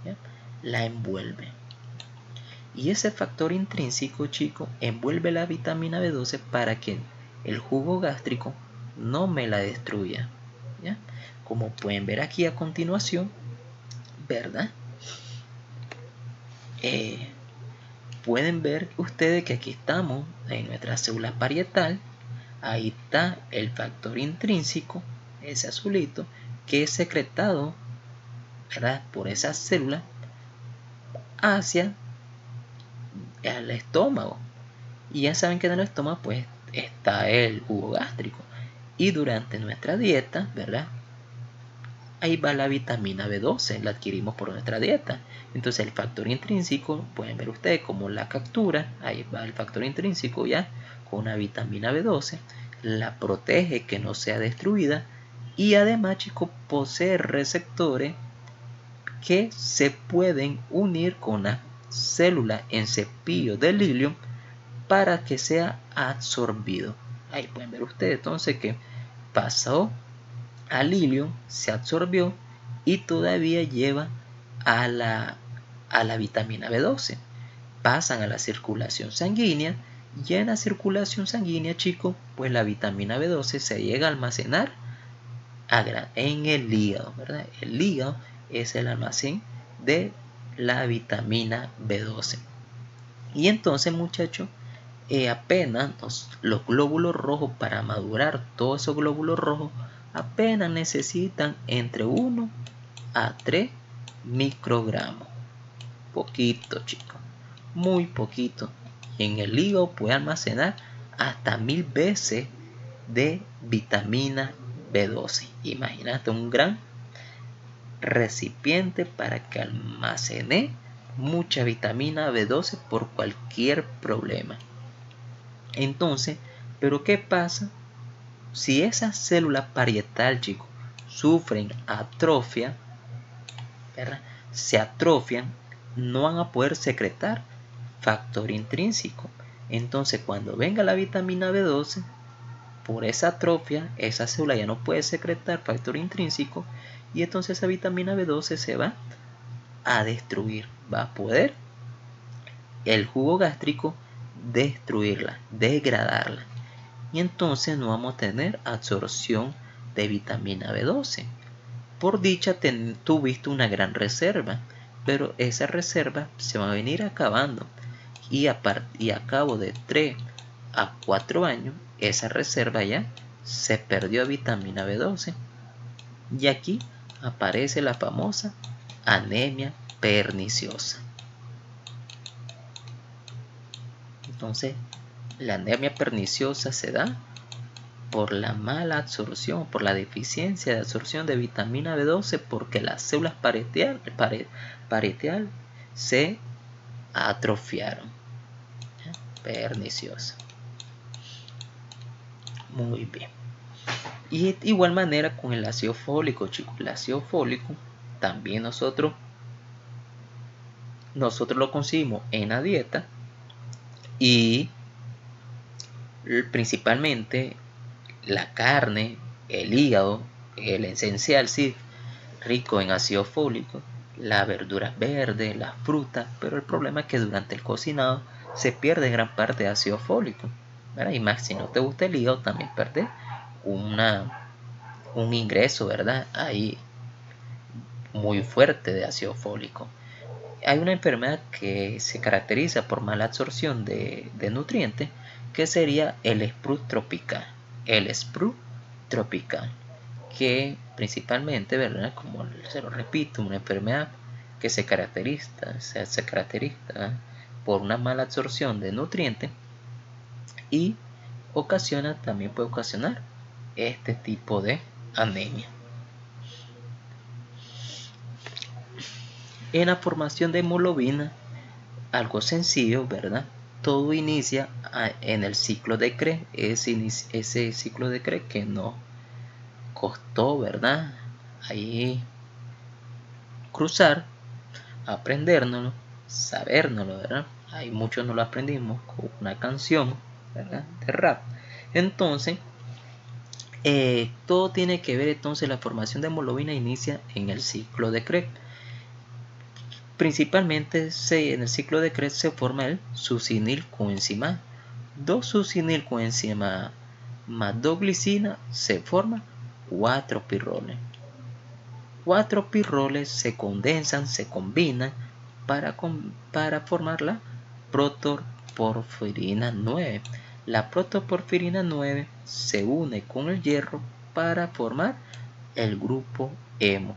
¿ya? La envuelve. Y ese factor intrínseco, chico, envuelve la vitamina B12 para que el jugo gástrico no me la destruya, ¿ya? Como pueden ver aquí a continuación, ¿verdad? pueden ver ustedes que aquí estamos en nuestra célula parietal. Ahí está el factor intrínseco, ese azulito, que es secretado, ¿verdad?, por esa célula hacia el estómago. Y ya saben que en el estómago pues está el jugo gástrico. Y durante nuestra dieta, ¿verdad?, ahí va la vitamina B12, la adquirimos por nuestra dieta. Entonces el factor intrínseco, pueden ver ustedes como la captura, ahí va el factor intrínseco ya, con una vitamina B12, la protege que no sea destruida y además, chicos, posee receptores que se pueden unir con la célula en cepillo de Lilium para que sea absorbido. Ahí pueden ver ustedes entonces que pasó al Lilium, se absorbió y todavía lleva a la vitamina B12. Pasan a la circulación sanguínea y en la circulación sanguínea, chicos, pues la vitamina B12 se llega a almacenar en el hígado, ¿verdad? El hígado es el almacén de la vitamina B12. Y entonces, muchachos, apenas los glóbulos rojos, para madurar todos esos glóbulos rojos, apenas necesitan entre 1 a 3 microgramos. Poquito, chicos, muy poquito. Y en el hígado puede almacenar hasta 1000 veces de vitamina B12. Imagínate un gran recipiente para que almacene mucha vitamina B12 por cualquier problema. Entonces, ¿pero qué pasa si esas células parietales, chicos, sufren atrofia, ¿verdad?, se atrofian, no van a poder secretar factor intrínseco? Entonces, cuando venga la vitamina B12, por esa atrofia, esa célula ya no puede secretar factor intrínseco y entonces esa vitamina B12 se va a destruir. Va a poder el jugo gástrico destruirla, degradarla. Y entonces no vamos a tener absorción de vitamina B12. Por dicha tuviste una gran reserva, pero esa reserva se va a venir acabando. Y a cabo de 3 a 4 años, esa reserva ya se perdió vitamina B12. Y aquí aparece la famosa anemia perniciosa. Entonces, la anemia perniciosa se da por la mala absorción, por la deficiencia de absorción de vitamina B12, porque las células parietal se atrofiaron. Perniciosa. Muy bien. Y de igual manera con el ácido fólico, chicos. El ácido fólico también nosotros lo conseguimos en la dieta y principalmente la carne, el hígado, el esencial, sí, rico en ácido fólico, las verduras verdes, las frutas, pero el problema es que durante el cocinado se pierde gran parte de ácido fólico, ¿verdad? Y más si no te gusta el hígado, también pierde un ingreso, ¿verdad?, ahí muy fuerte de ácido fólico. Hay una enfermedad que se caracteriza por mala absorción de nutrientes, que sería el sprut tropical. El sprut tropical, que principalmente, como se lo repito, una enfermedad que se caracteriza por una mala absorción de nutrientes y también puede ocasionar este tipo de anemia. En la formación de hemoglobina, algo sencillo, ¿verdad? Todo inicia en el ciclo de Krebs, ese ciclo de Krebs que nos costó, ¿verdad?, ahí cruzar, aprendérnoslo, sabérnoslo, ¿verdad? Ahí muchos no lo aprendimos con una canción, ¿verdad?, de rap. Entonces, todo tiene que ver, entonces la formación de hemoglobina inicia en el ciclo de Krebs. Principalmente en el ciclo de Krebs se forma el succinilcoenzima. 2 succinilcoenzima más 2 glicina se forman 4 pirroles. 4 pirroles se condensan, se combinan para formar la protoporfirina 9. La protoporfirina 9 se une con el hierro para formar el grupo hemo.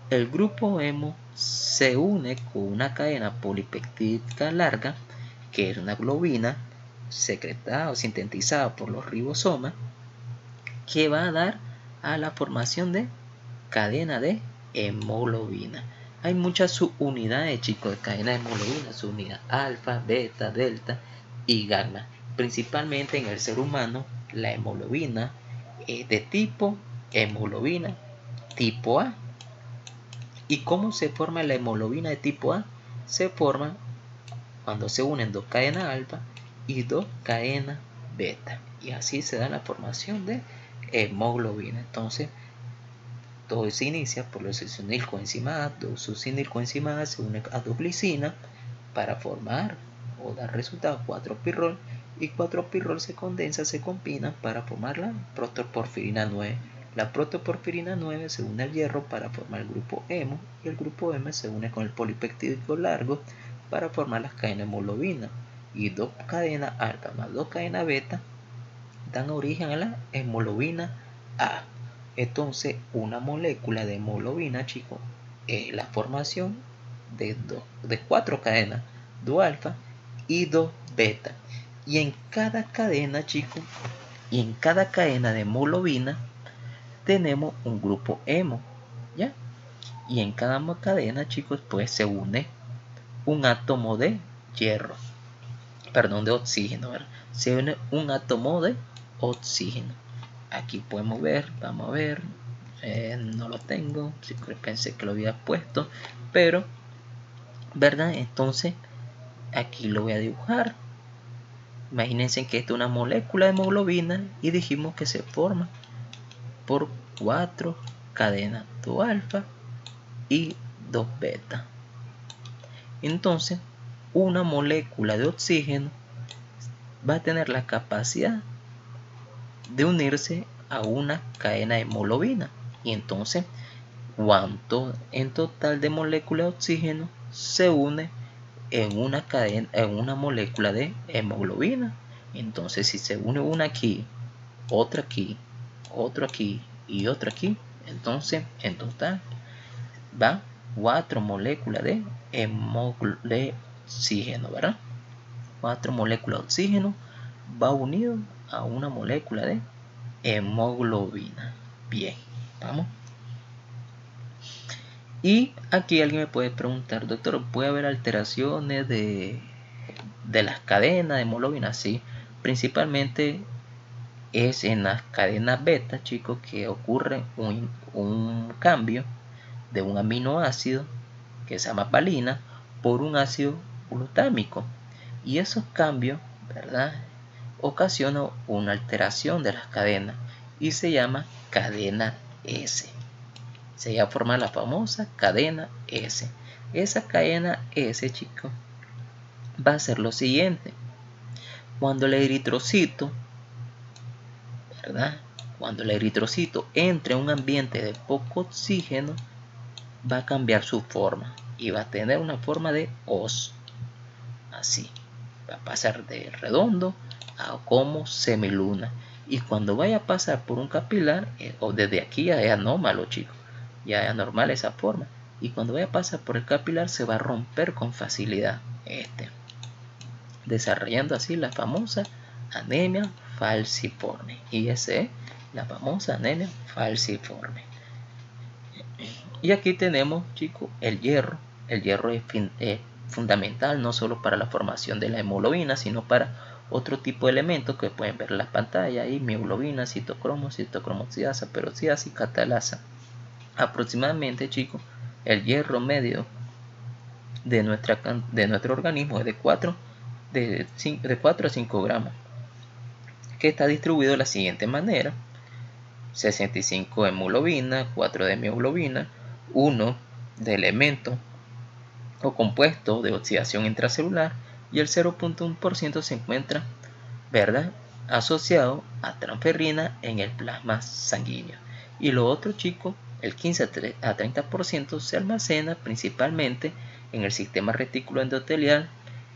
El grupo hemo se une con una cadena polipeptídica larga, que es una globina secretada o sintetizada por los ribosomas, que va a dar a la formación de cadena de hemoglobina. Hay muchas subunidades, chicos, de cadena de hemoglobina, subunidad alfa, beta, delta y gamma. Principalmente en el ser humano, la hemoglobina es de tipo hemoglobina tipo A. ¿Y cómo se forma la hemoglobina de tipo A? Se forma cuando se unen dos cadenas alfa y dos cadenas beta. Y así se da la formación de hemoglobina. Entonces, todo se inicia por la succinilcoenzima A. Dos succinilcoenzima A se unen a dos glicinas para formar o dar resultado 4-pirrol, y 4-pirrol se condensa, se combina para formar la protoporfirina 9. La protoporfirina 9 se une al hierro para formar el grupo hemo, y el grupo hemo se une con el polipeptídico largo para formar las cadenas hemoglobina, y dos cadenas alfa más dos cadenas beta dan origen a la hemoglobina A. Entonces, una molécula de hemoglobina, chicos, es la formación de 4 cadenas, 2 alfa y 2 beta. Y en cada cadena, chicos, y en cada cadena de hemoglobina tenemos un grupo hemo, ¿ya? Y en cada cadena, chicos, pues se une un átomo de hierro, perdón, de oxígeno, ¿verdad? Se une un átomo de oxígeno. Aquí podemos ver, vamos a ver, no lo tengo, pensé que lo había puesto, pero, ¿verdad? Entonces, aquí lo voy a dibujar. Imagínense que esta es una molécula de hemoglobina y dijimos que se forma por 4 cadenas, 2 alfa y 2 beta. Entonces, una molécula de oxígeno va a tener la capacidad de unirse a una cadena de hemoglobina. Y entonces, ¿cuánto en total de moléculas de oxígeno se une en una cadena, en una molécula de hemoglobina? Entonces, si se une una aquí, otra aquí, otro aquí y otra aquí, entonces en total va 4 moléculas de oxígeno, ¿verdad? 4 moléculas de oxígeno va unido a una molécula de hemoglobina. Bien, vamos. Y aquí alguien me puede preguntar, doctor, ¿puede haber alteraciones de las cadenas de hemoglobina? Sí, principalmente es en las cadenas beta, chicos, que ocurre un cambio de un aminoácido que se llama valina por un ácido glutámico. Y esos cambios, ¿verdad?, ocasionan una alteración de las cadenas y se llama cadena S. Se va a formar la famosa cadena S. Esa cadena S, chicos, va a ser lo siguiente. Cuando el eritrocito, ¿verdad?, cuando el eritrocito entre a un ambiente de poco oxígeno, va a cambiar su forma y va a tener una forma de hoz. Así. Va a pasar de redondo a como semiluna. Y cuando vaya a pasar por un capilar, o desde aquí ya es anómalo, chicos, ya es anormal esa forma. Y cuando vaya a pasar por el capilar se va a romper con facilidad, desarrollando así la famosa anemia falciforme. Y esa es la famosa anemia falciforme. Y aquí tenemos, chicos, el hierro. El hierro es fundamental no solo para la formación de la hemoglobina, sino para otro tipo de elementos que pueden ver en la pantalla, ahí, mioglobina, citocromo, citocromoxidasa, peroxidasa y catalasa. Aproximadamente, chicos, el hierro medio de nuestro organismo es de 4 a 5 gramos, que está distribuido de la siguiente manera: 65 de hemoglobina, 4 de mioglobina, 1 de elemento o compuesto de oxidación intracelular, y el 0.1% se encuentra, ¿verdad?, asociado a transferrina en el plasma sanguíneo. Y lo otro, chicos, el 15 a 30% se almacena principalmente en el sistema retículo endotelial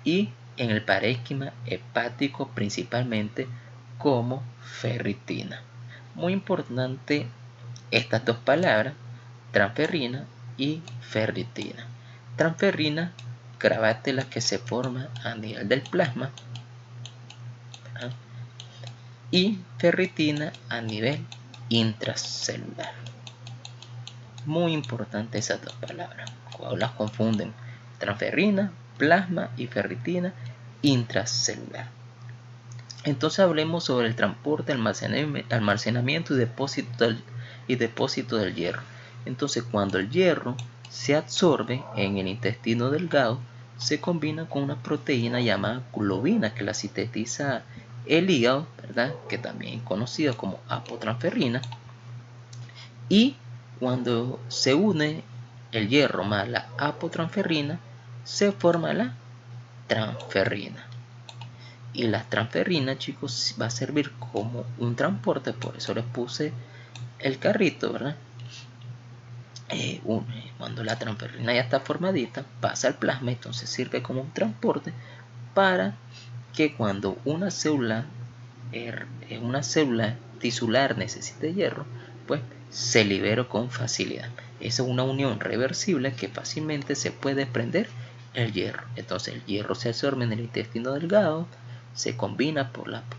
y en el parénquima hepático principalmente como ferritina. Muy importante estas dos palabras, transferrina y ferritina. Transferrina, grábatelas, que se forma a nivel del plasma, y ferritina a nivel intracelular. Muy importante esas dos palabras, cuando las confunden: transferrina, plasma, y ferritina, intracelular. Entonces hablemos sobre el transporte, almacenamiento y depósito del hierro. Entonces, cuando el hierro se absorbe en el intestino delgado, se combina con una proteína llamada globina, que la sintetiza el hígado, ¿verdad?, que también es conocida como apotransferrina. Y cuando se une el hierro más la apotransferrina, se forma la transferrina. Y la transferrina, chicos, va a servir como un transporte, por eso les puse el carrito, ¿verdad? Cuando la transferrina ya está formadita, pasa al plasma, entonces sirve como un transporte para que cuando una célula tisular necesite hierro, pues se libere con facilidad. Esa es una unión reversible que fácilmente se puede desprender el hierro. Entonces el hierro se absorbe en el intestino delgado, se combina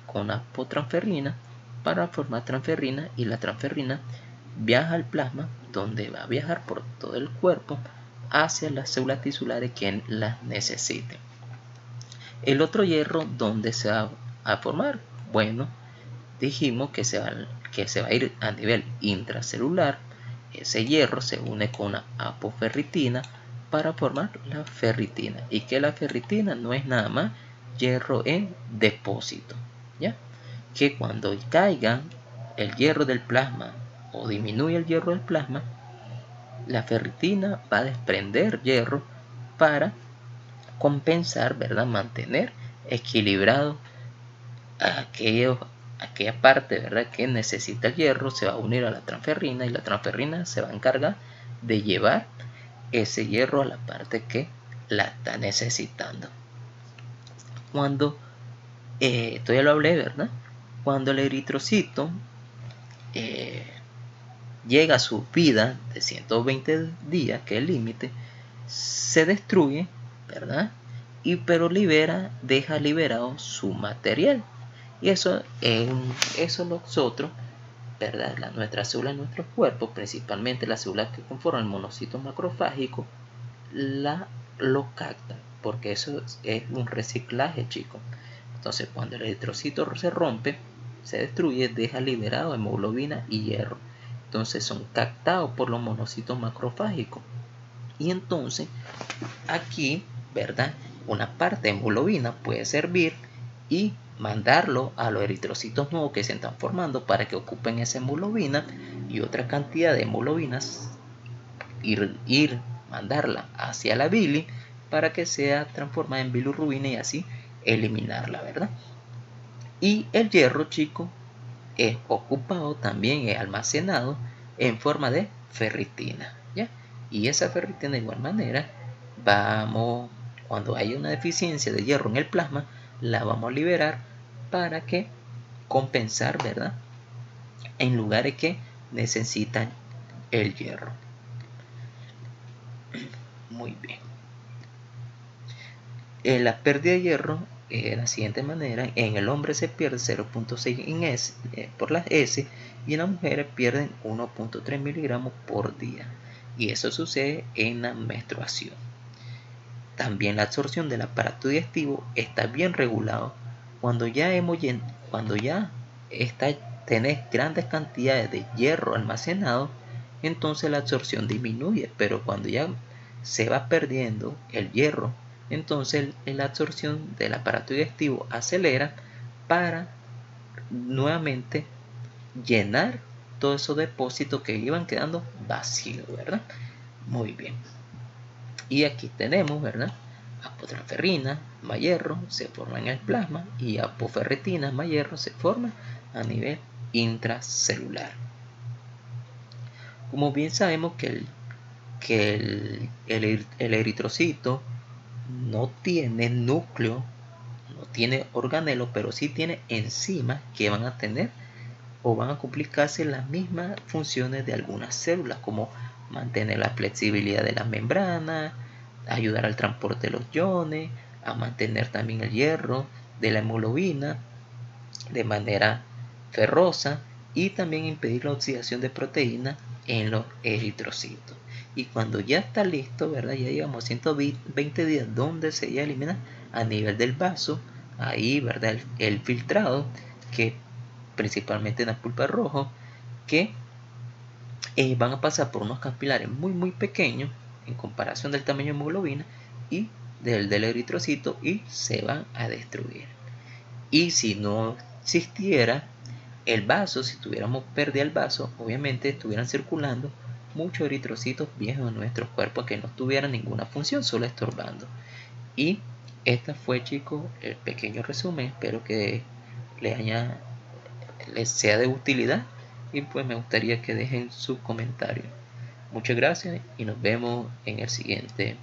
con apotransferrina para formar transferrina, y la transferrina viaja al plasma, donde va a viajar por todo el cuerpo hacia las células tisulares que las necesiten. El otro hierro, ¿dónde se va a formar? Bueno, dijimos que se va a ir a nivel intracelular. Ese hierro se une con una apoferritina para formar la ferritina, y que la ferritina no es nada más hierro en depósito, ¿ya? Que cuando caiga el hierro del plasma o disminuye el hierro del plasma, la ferritina va a desprender hierro para compensar, ¿verdad?, mantener equilibrado aquella parte, ¿verdad?, que necesita el hierro. Se va a unir a la transferrina, y la transferrina se va a encargar de llevar ese hierro a la parte que la está necesitando. Cuando esto ya lo hablé, ¿verdad? Cuando el eritrocito llega a su vida de 120 días, que es el límite, se destruye, ¿verdad? Pero deja liberado su material. Y eso nosotros, ¿verdad?, nuestras células en nuestro cuerpo, principalmente las células que conforman el monocito macrofágico, lo captan, porque eso es un reciclaje, chicos. Entonces, cuando el eritrocito se rompe, se destruye, deja liberado hemoglobina y hierro. Entonces son captados por los monocitos macrofágicos. Y entonces aquí, ¿verdad?, una parte de hemoglobina puede servir y mandarlo a los eritrocitos nuevos que se están formando para que ocupen esa hemoglobina, y otra cantidad de hemoglobinas mandarla hacia la bilis para que sea transformada en bilirrubina, y así eliminarla, ¿verdad? Y el hierro, chico, es ocupado también, es almacenado en forma de ferritina, ¿ya? Y esa ferritina, de igual manera, cuando hay una deficiencia de hierro en el plasma, la vamos a liberar para que compensar, ¿verdad?, en lugares que necesitan el hierro. Muy bien. La pérdida de hierro de la siguiente manera: en el hombre se pierde 0.6 por las S, y en las mujeres pierden 1.3 miligramos por día, y eso sucede en la menstruación. También la absorción del aparato digestivo está bien regulado. Cuando ya tenés grandes cantidades de hierro almacenado, entonces la absorción disminuye, pero cuando ya se va perdiendo el hierro, entonces la absorción del aparato digestivo acelera para nuevamente llenar todos esos depósitos que iban quedando vacíos, ¿verdad? Muy bien. Y aquí tenemos, ¿verdad?, apotransferrina más hierro se forma en el plasma, y apoferritina más hierro se forma a nivel intracelular. Como bien sabemos que el eritrocito no tiene núcleo no tiene organelo, pero sí tiene enzimas que van a tener o van a cumplir casi las mismas funciones de algunas células, como mantener la flexibilidad de las membranas, ayudar al transporte de los iones, a mantener también el hierro de la hemoglobina de manera ferrosa y también impedir la oxidación de proteínas en los eritrocitos. Y cuando ya está listo, ¿verdad? Ya llegamos a 120 días donde se ya elimina a nivel del vaso, ahí, ¿verdad? El filtrado, que principalmente en la pulpa rojo, que van a pasar por unos capilares muy pequeños en comparación del tamaño de hemoglobina y del eritrocito y se van a destruir. Y si no existiera el vaso, si tuviéramos pérdida del vaso, obviamente estuvieran circulando muchos eritrocitos viejos en nuestros cuerpos que no tuvieran ninguna función, solo estorbando. Y esta fue, chicos, el pequeño resumen. Espero que les sea de utilidad y pues me gustaría que dejen sus comentarios. Muchas gracias y nos vemos en el siguiente